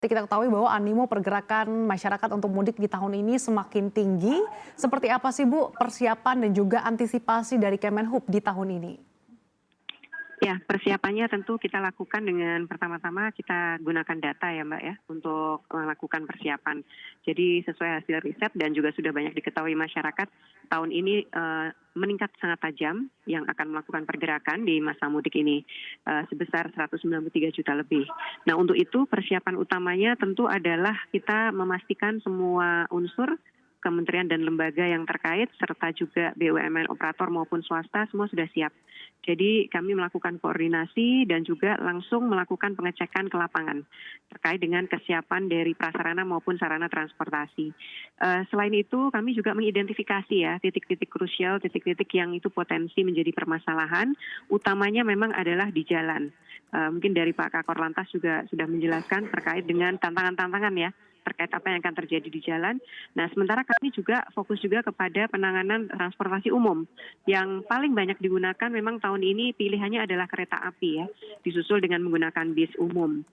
Kita ketahui bahwa animo pergerakan masyarakat untuk mudik di tahun ini semakin tinggi. Seperti apa sih Bu persiapan dan juga antisipasi dari Kemenhub di tahun ini? Ya, persiapannya tentu kita lakukan dengan pertama-tama kita gunakan data ya Mbak ya, untuk melakukan persiapan. Jadi sesuai hasil riset dan juga sudah banyak diketahui masyarakat, tahun ini meningkat sangat tajam yang akan melakukan pergerakan di masa mudik ini sebesar 193 juta lebih. Nah untuk itu persiapan utamanya tentu adalah kita memastikan semua unsur kementerian dan lembaga yang terkait serta juga BUMN operator maupun swasta semua sudah siap. Jadi kami melakukan koordinasi dan juga langsung melakukan pengecekan ke lapangan terkait dengan kesiapan dari prasarana maupun sarana transportasi. Selain itu kami juga mengidentifikasi ya titik-titik krusial, titik-titik yang itu potensi menjadi permasalahan, utamanya memang adalah di jalan. Mungkin dari Pak Kakor Lantas juga sudah menjelaskan terkait dengan tantangan-tantangan ya terkait apa yang akan terjadi di jalan. Nah, sementara kami juga fokus juga kepada penanganan transportasi umum. Yang paling banyak digunakan memang tahun ini pilihannya adalah kereta api ya, disusul dengan menggunakan bis umum.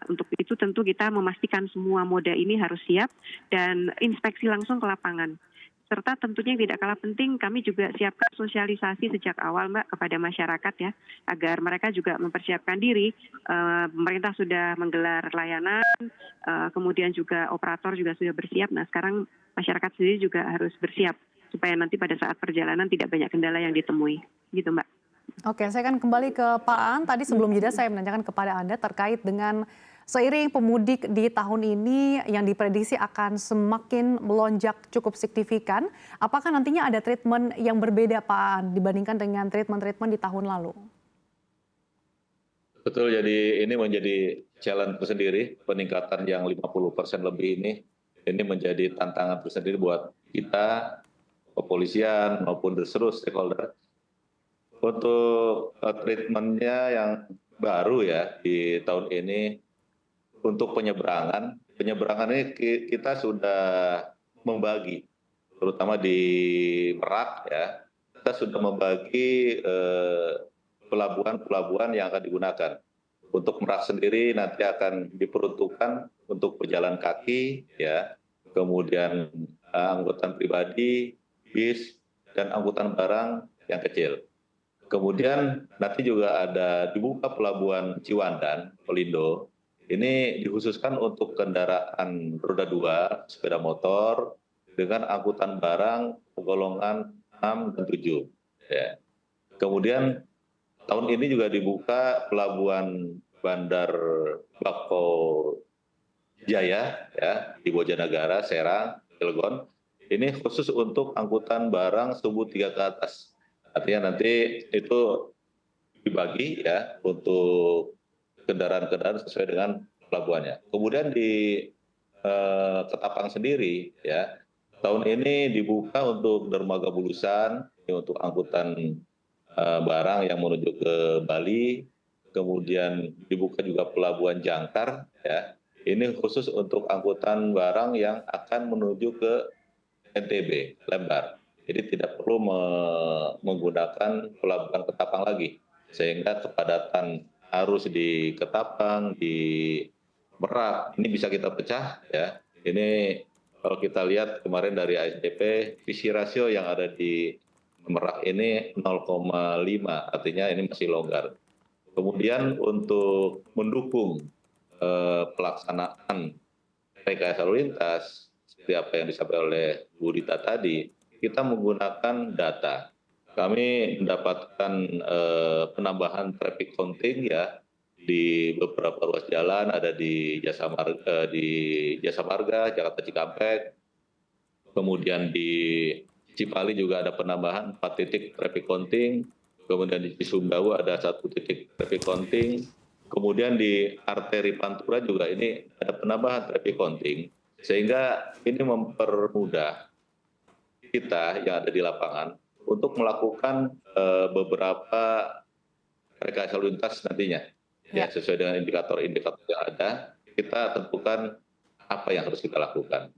Untuk itu tentu kita memastikan semua moda ini harus siap dan inspeksi langsung ke lapangan. Serta tentunya yang tidak kalah penting kami juga siapkan sosialisasi sejak awal Mbak kepada masyarakat ya agar mereka juga mempersiapkan diri. Pemerintah sudah menggelar layanan, kemudian juga operator juga sudah bersiap. Nah sekarang masyarakat sendiri juga harus bersiap supaya nanti pada saat perjalanan tidak banyak kendala yang ditemui. Gitu Mbak. Oke, saya akan kembali ke Pak Aan. Tadi sebelum jeda saya menanyakan kepada Anda terkait dengan seiring pemudik di tahun ini yang diprediksi akan semakin melonjak cukup signifikan. Apakah nantinya ada treatment yang berbeda Pak Aan dibandingkan dengan treatment-treatment di tahun lalu? Betul, jadi ini menjadi challenge tersendiri, peningkatan yang 50% lebih ini menjadi tantangan tersendiri buat kita, kepolisian maupun seluruh stakeholder. Untuk treatmentnya yang baru ya di tahun ini, untuk penyeberangan ini kita sudah membagi, terutama di Merak ya, kita sudah membagi pelabuhan-pelabuhan yang akan digunakan. Untuk Merak sendiri nanti akan diperuntukkan untuk pejalan kaki, ya, kemudian angkutan pribadi, bis, dan angkutan barang yang kecil. Kemudian nanti juga ada dibuka pelabuhan Ciwandan, Pelindo. Ini dikhususkan untuk kendaraan roda 2, sepeda motor, dengan angkutan barang golongan 6 dan 7. Ya. Kemudian tahun ini juga dibuka pelabuhan Bandar Bako Jaya ya, di Bojanegara, Serang, Cilegon. Ini khusus untuk angkutan barang subuh 3 ke atas. Artinya nanti itu dibagi ya untuk kendaraan-kendaraan sesuai dengan pelabuhannya. Kemudian di Ketapang sendiri ya, tahun ini dibuka untuk dermaga Bulusan, untuk angkutan barang yang menuju ke Bali, kemudian dibuka juga pelabuhan Jangkar ya. Ini khusus untuk angkutan barang yang akan menuju ke NTB, Lembar. Jadi tidak perlu menggunakan pelabuhan Ketapang lagi, sehingga kepadatan arus di Ketapang, di Merak, ini bisa kita pecah ya. Ini kalau kita lihat kemarin dari ASDP, visi rasio yang ada di Merak ini 0,5, artinya ini masih longgar. Kemudian untuk mendukung pelaksanaan rekayasa lalu lintas, seperti apa yang disampaikan oleh Bu Dita tadi, kita menggunakan data. Kami mendapatkan penambahan traffic counting ya di beberapa ruas jalan, ada di Jasa Marga, Jakarta Cikampek, kemudian di Cipali juga ada penambahan 4 titik traffic counting, kemudian di Cisumdawu ada 1 titik traffic counting, kemudian di arteri Pantura juga ini ada penambahan traffic counting, sehingga ini mempermudah kita yang ada di lapangan untuk melakukan beberapa rekayasa lalu lintas nantinya. Ya, sesuai dengan indikator-indikator yang ada, kita tentukan apa yang harus kita lakukan.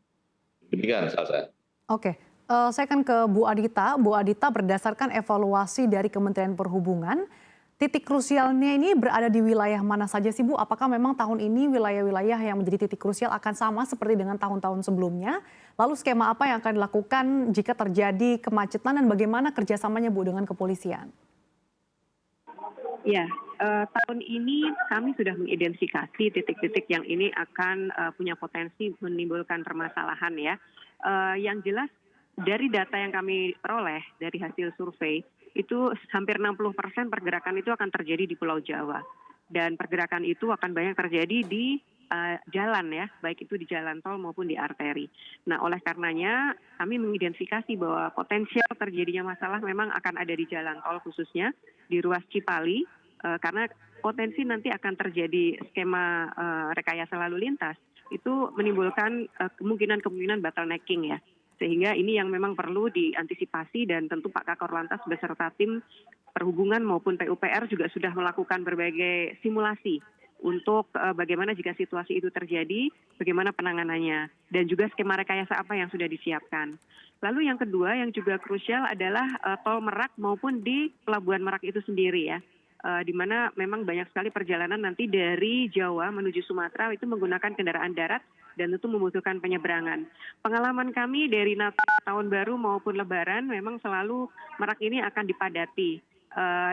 Demikian, Salsa. Oke, saya akan ke Bu Adita. Bu Adita, berdasarkan evaluasi dari Kementerian Perhubungan, Titik krusialnya ini berada di wilayah mana saja sih Bu? Apakah memang tahun ini wilayah-wilayah yang menjadi titik krusial akan sama seperti dengan tahun-tahun sebelumnya? Lalu skema apa yang akan dilakukan jika terjadi kemacetan dan bagaimana kerjasamanya Bu dengan kepolisian? Ya, tahun ini kami sudah mengidentifikasi titik-titik yang ini akan punya potensi menimbulkan permasalahan ya. Yang jelas dari data yang kami peroleh dari hasil survei itu hampir 60% pergerakan itu akan terjadi di Pulau Jawa. Dan pergerakan itu akan banyak terjadi di jalan ya, baik itu di jalan tol maupun di arteri. Nah, oleh karenanya kami mengidentifikasi bahwa potensial terjadinya masalah memang akan ada di jalan tol khususnya di ruas Cipali, karena potensi nanti akan terjadi skema rekayasa lalu lintas itu menimbulkan kemungkinan bottlenecking ya. Sehingga ini yang memang perlu diantisipasi dan tentu Pak Kakor Lantas beserta tim perhubungan maupun PUPR juga sudah melakukan berbagai simulasi untuk bagaimana jika situasi itu terjadi, bagaimana penanganannya, dan juga skema rekayasa apa yang sudah disiapkan. Lalu yang kedua yang juga krusial adalah tol Merak maupun di Pelabuhan Merak itu sendiri ya. Di mana memang banyak sekali perjalanan nanti dari Jawa menuju Sumatera itu menggunakan kendaraan darat dan itu membutuhkan penyeberangan. Pengalaman kami dari Natal, Tahun Baru maupun Lebaran memang selalu Merak ini akan dipadati.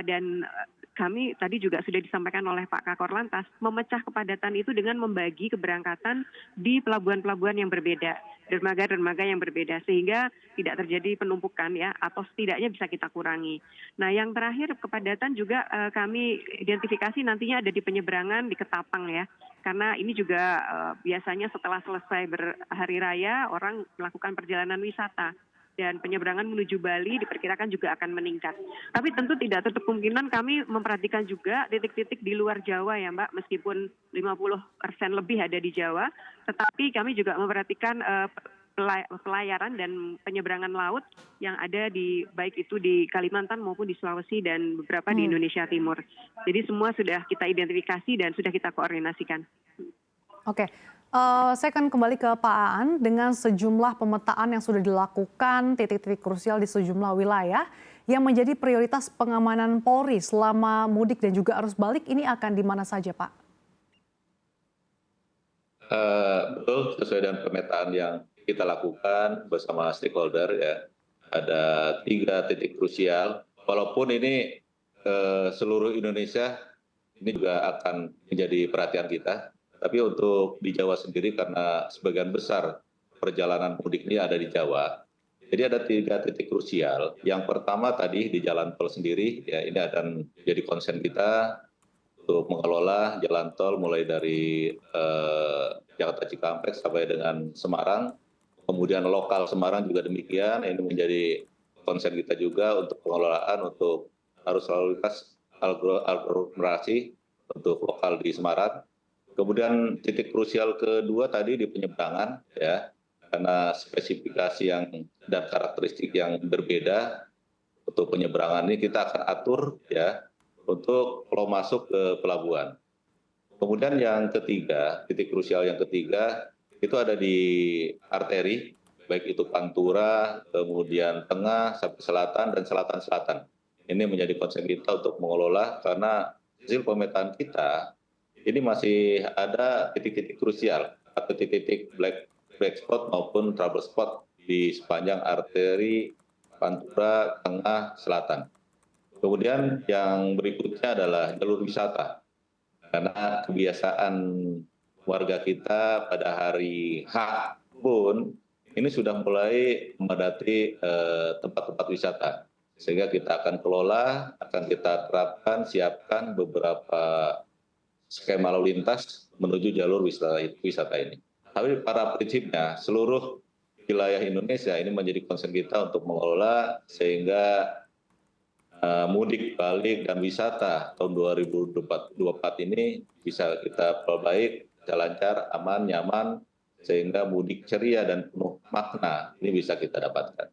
Dan kami tadi juga sudah disampaikan oleh Pak Kakor Lantas, memecah kepadatan itu dengan membagi keberangkatan di pelabuhan-pelabuhan yang berbeda, dermaga-dermaga yang berbeda, sehingga tidak terjadi penumpukan ya, atau setidaknya bisa kita kurangi. Nah, yang terakhir kepadatan juga kami identifikasi nantinya ada di penyeberangan di Ketapang ya, karena ini juga biasanya setelah selesai berhari raya orang melakukan perjalanan wisata. Dan penyeberangan menuju Bali diperkirakan juga akan meningkat. Tapi tentu tidak tertutup kemungkinan kami memperhatikan juga titik-titik di luar Jawa ya Mbak, meskipun 50% lebih ada di Jawa, tetapi kami juga memperhatikan pelayaran dan penyeberangan laut yang ada di baik itu di Kalimantan maupun di Sulawesi dan beberapa di Indonesia Timur. Jadi semua sudah kita identifikasi dan sudah kita koordinasikan. Oke. Saya akan kembali ke Pak Aan dengan sejumlah pemetaan yang sudah dilakukan titik-titik krusial di sejumlah wilayah yang menjadi prioritas pengamanan Polri selama mudik dan juga arus balik ini akan di mana saja Pak? Betul, sesuai dengan pemetaan yang kita lakukan bersama stakeholder ya, ada 3 titik krusial. Walaupun ini seluruh Indonesia ini juga akan menjadi perhatian kita. Tapi untuk di Jawa sendiri karena sebagian besar perjalanan mudik ini ada di Jawa. Jadi ada 3 titik krusial. Yang pertama tadi di jalan tol sendiri, ya ini akan jadi konsen kita untuk mengelola jalan tol mulai dari Jakarta Cikampek sampai dengan Semarang. Kemudian lokal Semarang juga demikian. Ini menjadi konsen kita juga untuk pengelolaan untuk arus lalu lintas aglomerasi untuk lokal di Semarang. Kemudian titik krusial kedua tadi di penyeberangan ya, karena spesifikasi yang dan karakteristik yang berbeda untuk penyeberangan ini kita akan atur ya untuk flow masuk ke pelabuhan. Kemudian yang ketiga, titik krusial yang ketiga itu ada di arteri, baik itu Pantura, kemudian tengah, sampai selatan dan selatan-selatan. Ini menjadi konsen kita untuk mengelola karena hasil pemetaan kita ini masih ada titik-titik krusial atau titik-titik black spot maupun trouble spot di sepanjang arteri Pantura, Tengah, Selatan. Kemudian yang berikutnya adalah jalur wisata. Karena kebiasaan warga kita pada hari H pun ini sudah mulai memadati tempat-tempat wisata. Sehingga kita akan kelola, akan kita terapkan, siapkan beberapa skema lalu lintas menuju jalur wisata ini. Tapi pada prinsipnya seluruh wilayah Indonesia ini menjadi konsen kita untuk mengelola sehingga mudik balik dan wisata tahun 2024 ini bisa kita perbaik, bisa lancar, aman, nyaman, sehingga mudik ceria dan penuh makna ini bisa kita dapatkan.